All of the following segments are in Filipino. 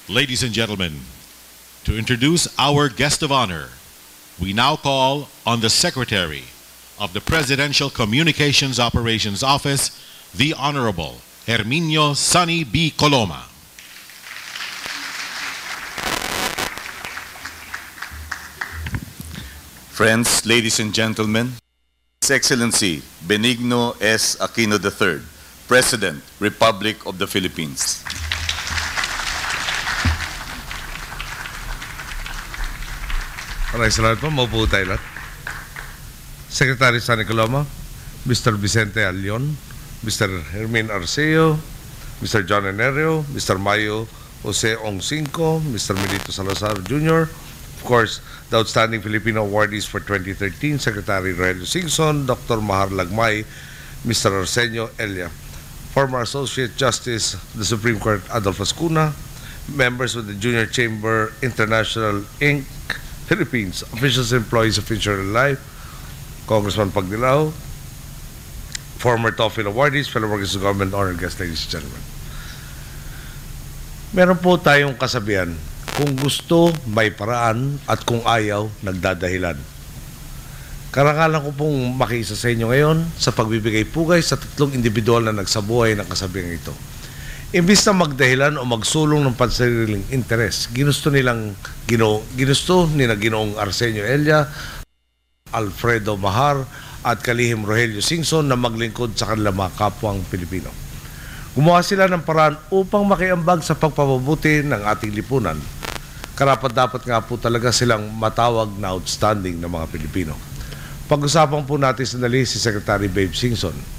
Ladies and gentlemen, to introduce our guest of honor, we now call on the Secretary of the Presidential Communications Operations Office, the Honorable Herminio Sonny B. Coloma. Friends, ladies and gentlemen, His Excellency Benigno S. Aquino III, President, Republic of the Philippines. Maraming salamat po. Maupo tayo lahat. Secretary Sonny Coloma, Mr. Vicente Alion, Mr. Hermin Arceo, Mr. John Enerio, Mr. Mayo Jose Ongcinco, Mr. Milito Salazar Jr., of course, the Outstanding Filipino Awardees for 2013, Secretary Rogelio Singson, Dr. Mahar Lagmay, Mr. Arsenio Elia, former Associate Justice of the Supreme Court Adolfo Ascuna, members of the Junior Chamber International Inc., Philippines, officials and employees of Insured Life, Congressman Pagdilao, former TOEFL awardees, fellow workers of government, honored guests, ladies and gentlemen. Meron po tayong kasabihan, kung gusto, may paraan, at kung ayaw, nagdadahilan. Karangalan ko pong makiisa sa inyo ngayon sa pagbibigay pugay sa tatlong individual na nagsabuhay ng kasabihang ito. Imbis na magdahilan o magsulong ng pansariling interes, ginusto ni Ginoong Arsenio Elia, Alfredo Mahar at kalihim Rogelio Singson na maglingkod sa kanilang mga kapwang Pilipino. Gumawa sila ng paraan upang makiambag sa pagpapabuti ng ating lipunan. Karapat-dapat nga po talaga silang matawag na outstanding ng mga Pilipino. Pag-usapan po natin sandali si Secretary Babe Singson.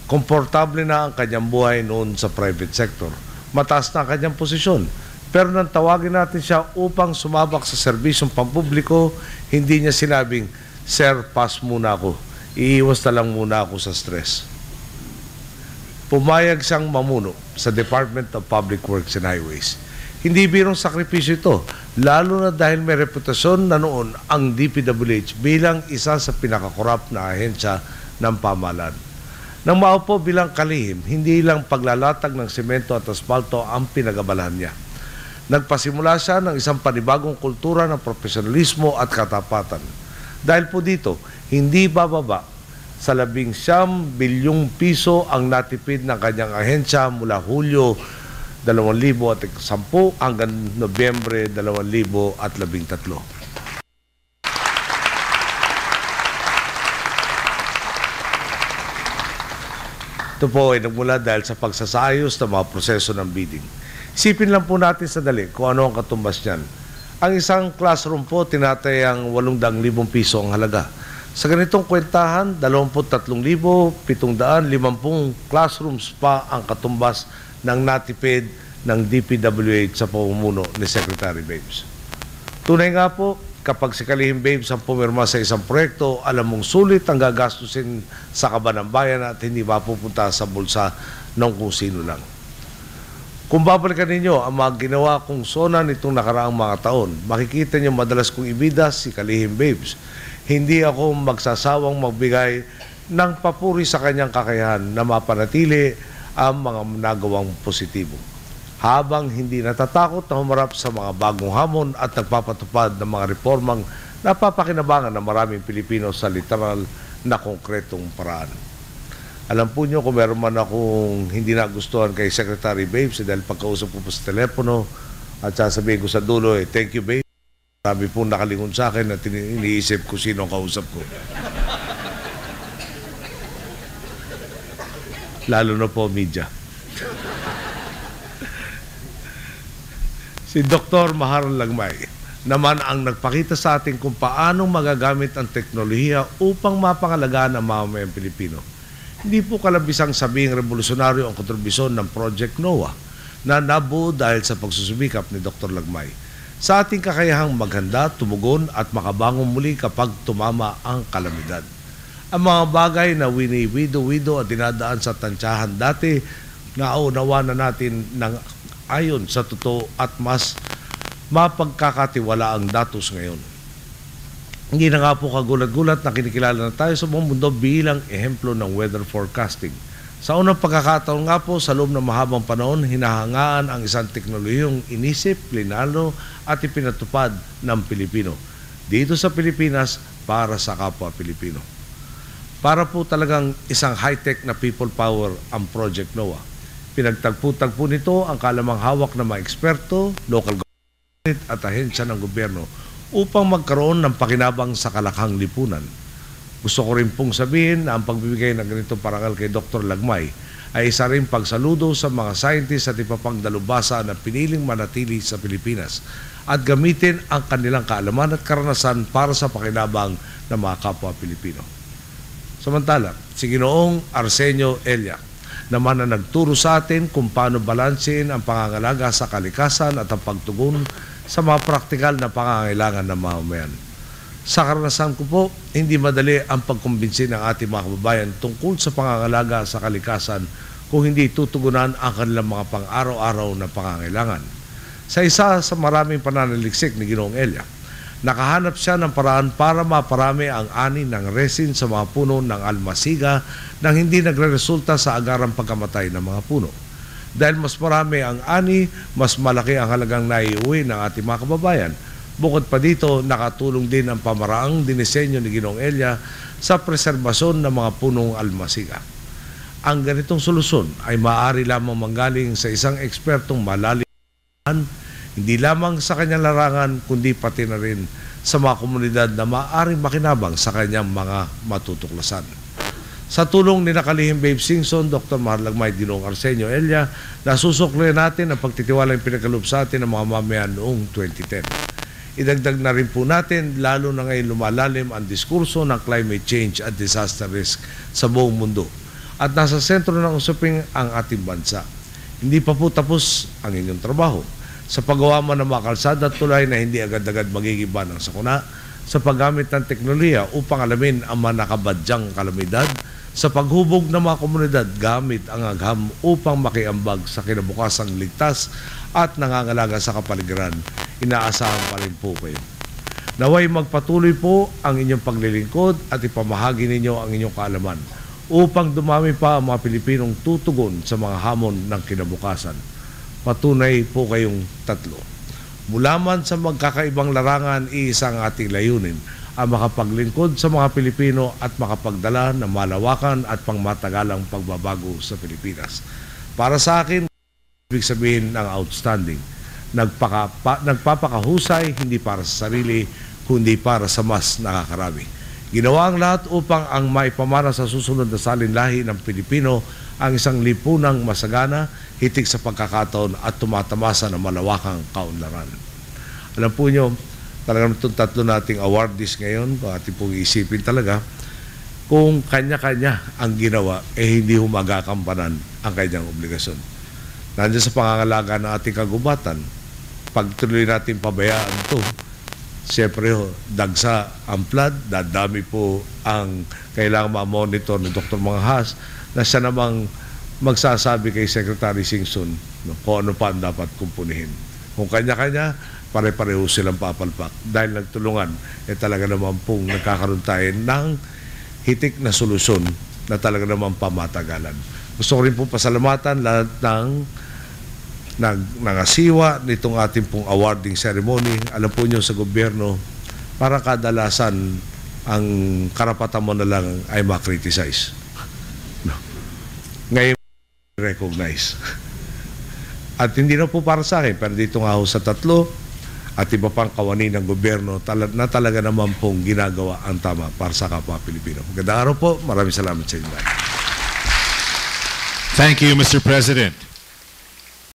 Komportable na ang kanyang buhay noon sa private sector. Mataas na ang kanyang posisyon. Pero nang tawagin natin siya upang sumabak sa serbisyong pampubliko, hindi niya sinabing, "Sir, pass muna ako. Iiwas na lang muna ako sa stress." Pumayag siyang mamuno sa Department of Public Works and Highways. Hindi birong sakripisyo ito, lalo na dahil may reputasyon na noon ang DPWH bilang isa sa pinakakorap na ahensya ng pamahalaan. Nang maupo bilang kalihim, hindi lang paglalatag ng semento at asfalto ang pinagabalahan niya. Nagpasimula siya ng isang panibagong kultura ng profesionalismo at katapatan. Dahil po dito, hindi bababa sa 11 bilyong piso ang natipid ng kanyang ahensya mula Hulyo 2010 hanggang Nobyembre 2013. Ito po ay nagmula dahil sa pagsasayos ng mga proseso ng bidding. Isipin lang po natin sandali kung ano ang katumbas niyan. Ang isang classroom po, tinatayang 800,000 piso ang halaga. Sa ganitong kwentahan, 23,750 classrooms pa ang katumbas ng natipid ng DPWH sa pamumuno ni Secretary Babes. Tunay nga po, kapag si Kalihim Babes ang pumirma sa isang proyekto, alam mong sulit ang gagastusin sa kaban ng bayan at hindi mapupunta sa bulsa ng kung sino lang. Kung babalikan ninyo ang mga ginawa kong sona nitong nakaraang mga taon, makikita niyo madalas kong ibida si Kalihim Babes. Hindi ako magsasawang magbigay ng papuri sa kanyang kakayahan na mapanatili ang mga nagawang positibo, habang hindi natatakot na humarap sa mga bagong hamon at nagpapatupad ng mga reformang napapakinabangan ng maraming Pilipino sa literal na konkretong paraan. Alam po nyo, kung meron man akong hindi nagustuhan kay Secretary Babes, dahil pagkausap ko po sa telepono at sasabihin ko sa dulo, "Thank you, Babes." Sabi po nakalingon sa akin at iniisip ko sino ang kausap ko. Lalo na po media. Si Dr. Mahar Lagmay naman ang nagpakita sa atin kung paano magagamit ang teknolohiya upang mapangalagaan ang mamamayang Pilipino. Hindi po kalabisang sabing revolusyonaryo ang kontribusyon ng Project NOAA na nabuo dahil sa pagsusumikap ni Dr. Lagmay sa ating kakayahang maghanda, tumugon at makabangon muli kapag tumama ang kalamidad. Ang mga bagay na winiwido-wido at dinadaan sa tansyahan dati, naunawa na natin ng ayon sa totoo at mas mapagkakatiwala ang datos ngayon. Hindi na nga po kagulat-gulat na kinikilala na tayo sa buong mundo bilang ehemplo ng weather forecasting. Sa unang pagkakataon nga po, sa loob ng mahabang panahon, hinahangaan ang isang teknolohiyong inisip, plinano at ipinatupad ng Pilipino dito sa Pilipinas para sa kapwa Pilipino. Para po talagang isang high-tech na people power ang Project NOAA. Pinagtagpo-tagpo nito ang kalamang hawak ng mga eksperto, local government at ahensya ng gobyerno upang magkaroon ng pakinabang sa kalakhang lipunan. Gusto ko rin pong sabihin na ang pagbibigay ng ganitong parangal kay Dr. Lagmay ay isa rin pagsaludo sa mga scientists at iba pang dalubhasa na piniling manatili sa Pilipinas at gamitin ang kanilang kaalaman at karanasan para sa pakinabang ng mga kapwa Pilipino. Samantala, si Ginoong Arsenio Elia naman na nagturo sa atin kung paano balansin ang pangangalaga sa kalikasan at ang pagtugon sa mga praktikal na pangangailangan ng mamamayan. Sa karanasan ko po, hindi madali ang pagkumbinsi ng ating mga kababayan tungkol sa pangangalaga sa kalikasan kung hindi tutugunan ang kanilang mga pang-araw-araw na pangangailangan. Sa isa sa maraming pananaliksik ni Ginoong Elia, nakahanap siya ng paraan para maparami ang ani ng resin sa mga puno ng almasiga nang hindi nagre-resulta sa agarang pagkamatay ng mga puno. Dahil mas marami ang ani, mas malaki ang halagang naiuwi ng ating mga kababayan. Bukod pa dito, nakatulong din ang pamaraang dinisenyo ni Ginoong Elia sa preserbasyon ng mga punong almasiga. Ang ganitong solusyon ay maaari lamang manggaling sa isang ekspertong malalim, hindi lamang sa kanyang larangan, kundi pati na rin sa mga komunidad na maaaring makinabang sa kanyang mga matutuklasan. Sa tulong ni nakalihim Babe Singson, Dr. Mahal Lagmay, Ginoong Arsenio Elia, nasusukli natin ang pagtitiwalang pinagkaloob sa atin ng mga mamayan noong 2010. Idagdag na rin po natin, lalo na ngayon lumalalim ang diskurso ng climate change at disaster risk sa buong mundo. At nasa sentro ng usapin ang ating bansa. Hindi pa po tapos ang inyong trabaho. Sa paggawa man ng mga kalsada at tulay na hindi agad-agad magigiba ng sakuna, sa paggamit ng teknolohiya upang alamin ang mga nakabadyang kalamidad, sa paghubog ng mga komunidad gamit ang agham upang makiambag sa kinabukasang ligtas at nangangalaga sa kapaligiran, inaasahan pa rin po kayo. Naway magpatuloy po ang inyong paglilingkod at ipamahagi ninyo ang inyong kaalaman upang dumami pa ang mga Pilipinong tutugon sa mga hamon ng kinabukasan. Patunay po kayong tatlo. Mula man sa magkakaibang larangan, iisang ating layunin ang makapaglingkod sa mga Pilipino at makapagdala ng malawakan at pangmatagalang pagbabago sa Pilipinas. Para sa akin, ibig sabihin ng outstanding. Nagpapakahusay, hindi para sa sarili, kundi para sa mas nakakarami. Ginawa ang lahat upang ang maipamana sa susunod na salinlahi ng Pilipino ang isang lipunang masagana, hitik sa pagkakataon at tumatamasa ng malawakang kaunlaran. Alam po nyo, talagang itong tatlo nating awardees ngayon, ating pong isipin talaga, kung kanya-kanya ang ginawa, hindi humagakampanan ang kanyang obligasyon. Nandiyan sa pangangalaga ng ating kagubatan, pag tuloy natin pabayaan ito, siyempre dagsa ang flood, dadami po ang kailangan ma-monitor ng Dr. Manghas na siya namang magsasabi kay Secretary Singson kung ano pa ang dapat kumpunihin. Kung kanya-kanya, pare-pareho silang papalpak. Dahil nagtulungan, talaga naman pong nagkakaroon tayo ng hitik na solusyon na talaga naman pamatagalan. Gusto ko rin po pasalamatan lahat ng nangasiwa nitong ating pong awarding ceremony. Alam po nyo sa gobyerno, para kadalasan ang karapatan mo na lang ay ma-criticize. No. Ngayon, recognize. At hindi na po para sa akin, pero dito nga ho sa tatlo at iba pang kawani ng gobyerno na talaga naman pong ginagawa ang tama para sa kapwa Pilipino. Magandang araw po. Maraming salamat sa inyo. Thank you, Mr. President.